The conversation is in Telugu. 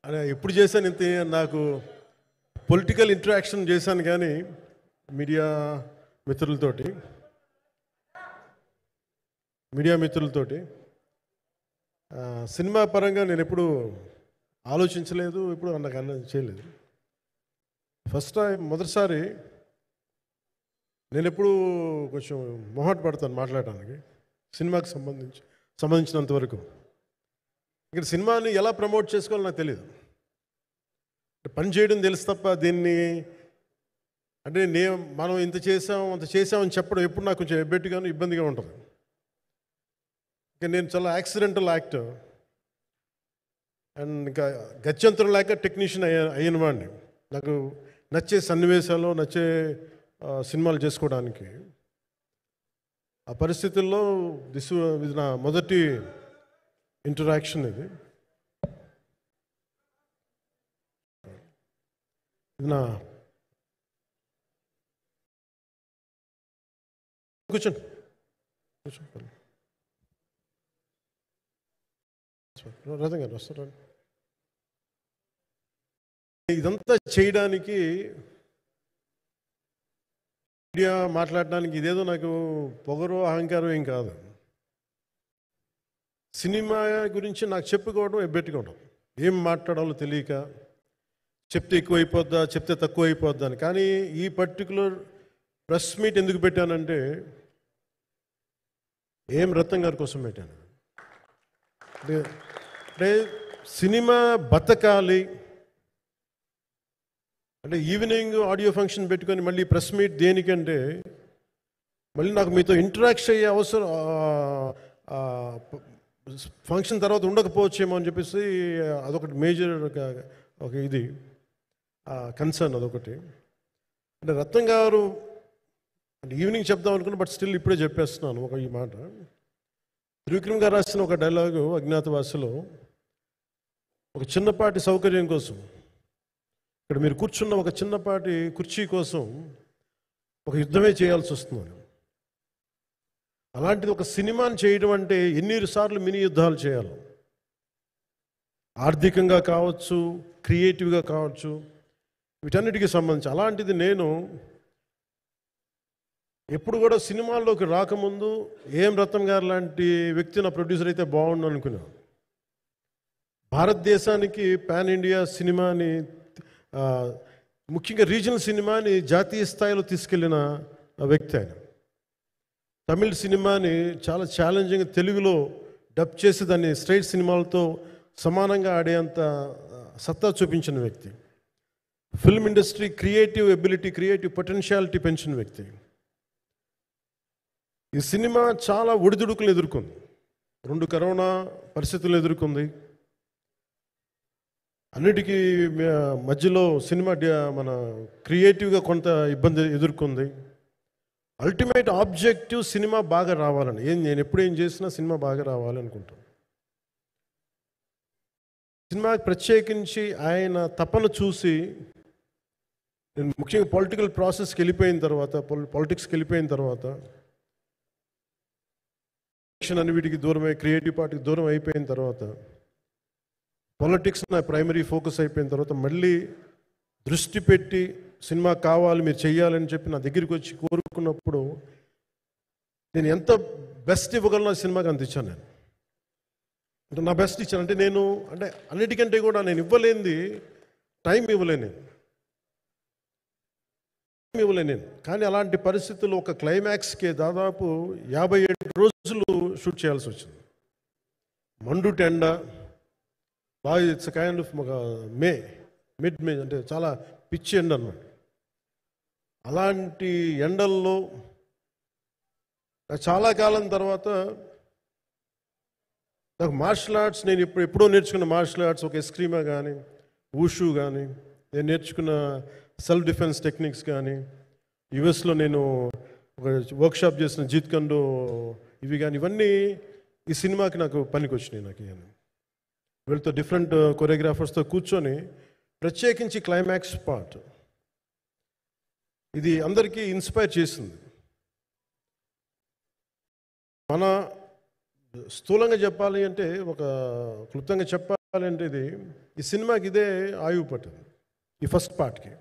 అదే ఎప్పుడు చేశాను ఇంత నాకు పొలిటికల్ ఇంటరాక్షన్ చేశాను కానీ మీడియా మిత్రులతోటి సినిమా పరంగా నేను ఎప్పుడు ఆలోచించలేదు, ఎప్పుడు నాకు చేయలేదు. ఫస్ట్ టైం మొదటిసారి నేను ఎప్పుడు కొంచెం మొహాట పడతాను మాట్లాడడానికి సినిమాకి సంబంధించినంత వరకు. ఇక్కడ సినిమాని ఎలా ప్రమోట్ చేసుకోవాలో నాకు తెలియదు. పని చేయడం తెలుసు తప్ప దీన్ని అంటే మనం ఇంత చేసాం అంత చేసామని చెప్పడం ఎప్పుడు నాకు కొంచెం ఎబ్బెట్టుగాను ఇబ్బందిగా ఉంటుంది. ఇంకా నేను చాలా యాక్సిడెంటల్ యాక్టర్ అండ్ ఇంకా గత్యంతరం లేక టెక్నీషియన్ అయిన వాడిని. నాకు నచ్చే సన్నివేశాలు నచ్చే సినిమాలు చేసుకోవడానికి ఆ పరిస్థితుల్లో ఇది నా మొదటి ఇంటరాక్షన్. ఇది నా కూర్చోండి రథం గారు వస్తారా? ఇదంతా చేయడానికి మీడియా మాట్లాడడానికి ఇదేదో నాకు పొగరు అహంకారం ఏం కాదు. సినిమా గురించి నాకు చెప్పుకోవడం ఎబ్బెట్టుకోవడం, ఏం మాట్లాడాలో తెలియక చెప్తే ఎక్కువైపోద్దా చెప్తే తక్కువ అయిపోద్దా అని. కానీ ఈ పర్టికులర్ ప్రెస్ మీట్ ఎందుకు పెట్టానంటే ఏం రత్నం గారి కోసం పెట్టాను. అంటే సినిమా బతకాలి అంటే ఈవినింగ్ ఆడియో ఫంక్షన్ పెట్టుకొని మళ్ళీ ప్రెస్ మీట్ దేనికంటే మళ్ళీ నాకు మీతో ఇంటరాక్ట్ అయ్యే అవసరం ఫంక్షన్ తర్వాత ఉండకపోవచ్చేమో అని చెప్పేసి అదొకటి మేజర్ ఒక ఇది కన్సర్న్. అదొకటి అంటే రత్నం గారు అంటే ఈవినింగ్ చెప్దాం అనుకున్నా, బట్ స్టిల్ ఇప్పుడే చెప్పేస్తున్నాను ఈ మాట. త్రివిక్రమ్ గారు రాసిన ఒక డైలాగు అజ్ఞాతవాసిలో, ఒక చిన్నపాటి సౌకర్యం కోసం ఇక్కడ మీరు కూర్చున్న ఒక చిన్నపాటి కుర్చీ కోసం ఒక యుద్ధమే చేయాల్సి వస్తుంది. అలాంటిది ఒక సినిమాని చేయడం అంటే ఎన్నిసార్లు మినీ యుద్ధాలు చేయాలి, ఆర్థికంగా కావచ్చు క్రియేటివ్గా కావచ్చు, వీటన్నిటికీ సంబంధించి. అలాంటిది నేను ఎప్పుడు కూడా సినిమాల్లోకి రాకముందు ఏం రత్నం గారు లాంటి వ్యక్తి నా ప్రొడ్యూసర్ అయితే బాగుండు అనుకున్నాను. భారతదేశానికి పాన్ ఇండియా సినిమాని ముఖ్యంగా రీజనల్ సినిమాని జాతీయ స్థాయిలో తీసుకెళ్ళిన వ్యక్తి ఆయన. తమిళ సినిమాని చాలా ఛాలెంజింగ్ తెలుగులో డబ్ చేసి దాన్ని స్ట్రైట్ సినిమాలతో సమానంగా ఆడేంత సత్తా చూపించిన వ్యక్తి. Film industry creative ability creative potentiality పెంచిన వ్యక్తి. ఈ సినిమా చాలా ఒడిదుడుకులు ఎదుర్కొంది, 2 కరోనా పరిస్థితులు ఎదుర్కొంది. అన్నిటికీ మధ్యలో సినిమా మన క్రియేటివ్గా కొంత ఇబ్బంది ఎదుర్కొంది. అల్టిమేట్ ఆబ్జెక్టివ్ సినిమా బాగా రావాలని, నేను ఎప్పుడు ఏం చేసినా సినిమా బాగా రావాలి అనుకుంటాను. సినిమాకి ప్రత్యేకించి ఆయన తపన చూసి నేను ముఖ్యంగా పొలిటికల్ ప్రాసెస్కి వెళ్ళిపోయిన తర్వాత పాలిటిక్స్కి వెళ్ళిపోయిన తర్వాత అన్ని వీటికి దూరమై క్రియేటివ్ పార్టీకి దూరం అయిపోయిన తర్వాత పాలిటిక్స్ నా ప్రైమరీ ఫోకస్ అయిపోయిన తర్వాత మళ్ళీ దృష్టి పెట్టి సినిమా కావాలి మీరు చెయ్యాలని చెప్పి నా దగ్గరికి వచ్చి కోరుకున్నప్పుడు నేను ఎంత బెస్ట్ ఇవ్వగలను సినిమాకి అంత ఇచ్చాను. నేను అంటే నా బెస్ట్ ఇచ్చాను. అంటే నేను అంటే అన్నిటికంటే కూడా నేను ఇవ్వలేనిది టైం ఇవ్వలేను నేను. కానీ అలాంటి పరిస్థితుల్లో ఒక క్లైమాక్స్కి దాదాపు 57 రోజులు షూట్ చేయాల్సి వచ్చింది. మండు టెండ బాగా ఇట్స్ కైండ్ ఆఫ్ మిడ్ మే అంటే చాలా పిచ్చి ఎండ అన్నమాట. అలాంటి ఎండల్లో చాలా కాలం తర్వాత నాకు మార్షల్ ఆర్ట్స్ నేను ఎప్పుడో నేర్చుకున్న మార్షల్ ఆర్ట్స్ ఒక ఎస్క్రీమా కానీ ఊషు కానీ నేను నేర్చుకున్న సెల్ఫ్ డిఫెన్స్ టెక్నిక్స్ కానీ యుఎస్లో నేను ఒక వర్క్షాప్ చేసిన జీత్ కండో ఇవి కానీ ఇవన్నీ ఈ సినిమాకి నాకు పనికి వచ్చినాయి. నాకు వీళ్ళతో డిఫరెంట్ కొరియోగ్రాఫర్స్తో కూర్చొని ప్రత్యేకించి క్లైమాక్స్ పార్ట్ ఇది అందరికీ ఇన్స్పైర్ చేసింది. మన స్థూలంగా చెప్పాలి అంటే ఒక క్లుప్తంగా చెప్పాలి అంటే ఇది ఈ సినిమాకి ఇదే ఆయువు పట్టింది ఈ ఫస్ట్ పార్ట్కి.